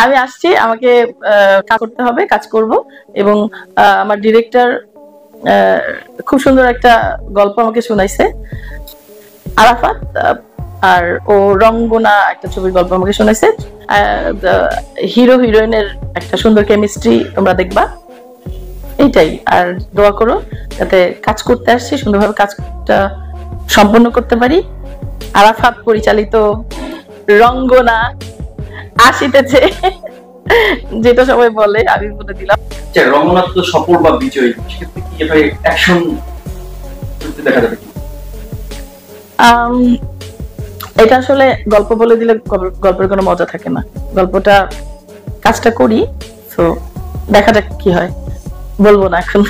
আমি আসছি, আমাকে কাজ করতে হবে, কাজ করব। এবং আমার ডিরেক্টর খুব সুন্দর একটা গল্প আমাকে শোনাইছে, আরাফাত। আর ও রঙ্গনা একটা ছবির গল্প আমাকে শোনাইছে। হিরো হিরোইনের একটা সুন্দর কেমিস্ট্রি তোমরা দেখবা, এইটাই। আর দোয়া করো যাতে কাজ করতে আসছি সুন্দরভাবে কাজটা সম্পন্ন করতে পারি। আরাফাত পরিচালিত রঙ্গনা আসিতেছে, যেটা সবাই বলে, আমি বলে দিলাম। রঙ্গনা তো সফল বা বিজয়ী, সেক্ষেত্রে কি এভাবে অ্যাকশন দেখা যাবে? এটা আসলে গল্প বলে দিলে গল্পের কোনো মজা থাকে না। গল্পটা কাজটা করি, তো দেখা যাক কি হয়, বলবো না এখন,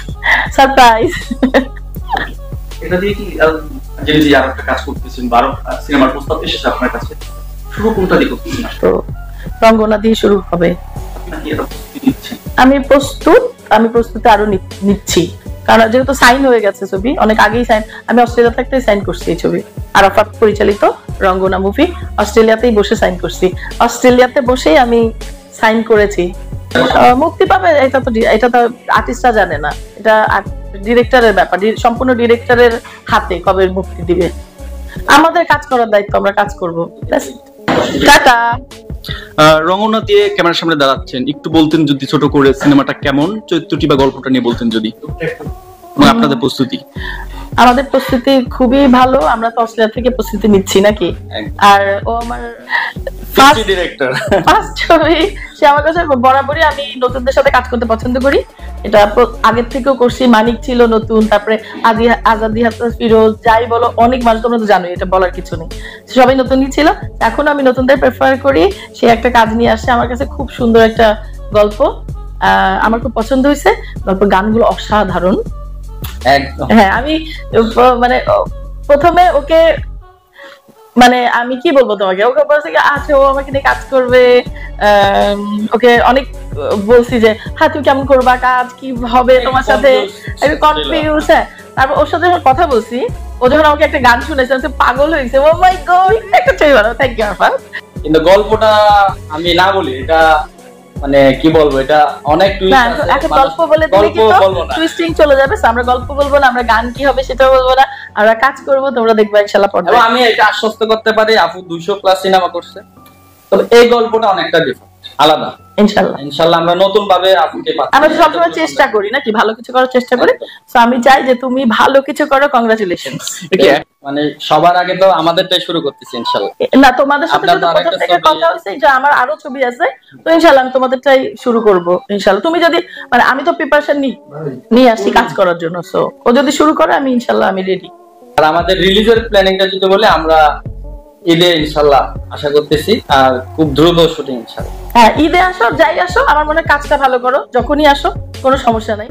সারপ্রাইজ। এটা দিয়ে কি যে আরো একটা কাজ করতেছেন, 12 সিনেমার প্রস্তাব এসেছে আপনার কাছে, শুরু কোনটা দিয়ে করতেছেন? তো রঙ্গনা দিয়ে শুরু হবে। আমি প্রস্তুতি আরো নিচ্ছি, কারণ যেহেতু সাইন হয়ে গেছে ছবি, অনেক আগেই সাইন, আমি অস্ট্রেলিয়া থাকতে সাইন করছি এই ছবি, আরাফাত পরিচালিত রঙ্গনা মুভি অস্ট্রেলিয়াতেই বসে সাইন করছি। অস্ট্রেলিয়াতে বসেই আমি সাইন করেছি। মুক্তি পাবে এটা তো আর্টিস্টরা জানে না, এটা ডিরেক্টরের ব্যাপার, সম্পূর্ণ ডিরেক্টরের হাতে কবে মুক্তি দিবে। আমাদের কাজ করার দায়িত্ব, আমরা কাজ করব। টাটা। রঙ্গনা দিয়ে ক্যামেরার সামনে দাঁড়াচ্ছেন, একটু বলতেন যদি ছোট করে সিনেমাটা কেমন, চরিত্রটি বা গল্পটা নিয়ে বলতেন যদি, এবং আপনাদের প্রস্তুতি। আমাদের প্রস্তুতি খুবই ভালো, আমরা তো অস্ট্রেলিয়া থেকে প্রস্তুতি নিচ্ছি নাকি। আর ও আমার ফার্স্ট ছবি, সে আমার কাছে বরাবরই, আমি নতুনদের সাথে কাজ করতে পছন্দ করি, এটা আগের থেকেও করছি। মানিক ছিল নতুন, তারপরে আজাদি হাসান ফিরোজ, যাই বলো, অনেক মানুষ, তোমরা তো জানোই, এটা বলার কিছু নেই, সবাই নতুনই ছিল। এখন আমি নতুনদের প্রেফার করি। সে একটা কাজ নিয়ে আসছে আমার কাছে, খুব সুন্দর একটা গল্প, আমার খুব পছন্দ হয়েছে গল্প, গানগুলো অসাধারণ। হ্যাঁ, আমি মানে প্রথমে ওকে, মানে আমি কি বলবো তোমাকে, ওকে বলছে কি আচ্ছা ও আমাকে নিয়ে কাজ করবে, ওকে অনেক বলছি যে হ্যাঁ তুমি কেমন করবা কাজ, কি হবে তোমার সাথে, আমি কনফিউজ। হ্যাঁ, তারপর ওর সাথে কথা বলছি, ও যখন আমাকে একটা গান শুনেছে আমি পাগল হয়েছে, ও মাই গড, একটা ছবি বানাও। Thank you Arafat. কিন্তু গল্পটা আমি না বলি, এটা মানে কি বলবো, এটা অনেক এখন গল্প বলে দিলে কি টুইস্টিং চলে যাবে। আমরা গল্প বলবো না, আমরা গান কি হবে সেটা বলবো না, আমরা কাজ করব, তোমরা দেখবে ইনশাআল্লাহ পড়বে। এবং আমি এটা আশ্বস্ত করতে পারি, আপু 200+ সিনেমা করছে, তবে এই গল্পটা অনেকটা ডিফারেন্ট, আলাদা। ইনশাআল্লাহ আমরা নতুন ভাবে আপুকে পাচ্ছি। আমরা সবসময় চেষ্টা করি নাকি ভালো কিছু করার চেষ্টা করি, সো আমি চাই যে তুমি ভালো কিছু করো। কংগ্রাচুলেশনস। মানে সবার আগে তো আমাদেরটাই শুরু করতেছি ইনশাআল্লাহ। না, তোমাদের সাথে তো প্রথম থেকে কথা হইছে যে আমার আরো ছবি আছে, তো ইনশাআল্লাহ আমি তোমাদেরটাই শুরু করব ইনশাআল্লাহ। তুমি যদি, মানে আমি তো প্রিপারেশন নিয়ে আসছি কাজ করার জন্য, সো ও যদি শুরু করে আমি ইনশাআল্লাহ আমি রেডি। আর আমাদের রিলিজের প্ল্যানিংটা যদি বলে, আমরা ঈদে ইনশাআল্লাহ আশা করতেছি, আর খুব দ্রুত শুটিং ইনশাআল্লাহ। হ্যাঁ, ঈদে আসো, যাই আসো, আমার মনে কাজটা ভালো করো, যখনই আসো কোনো সমস্যা নাই।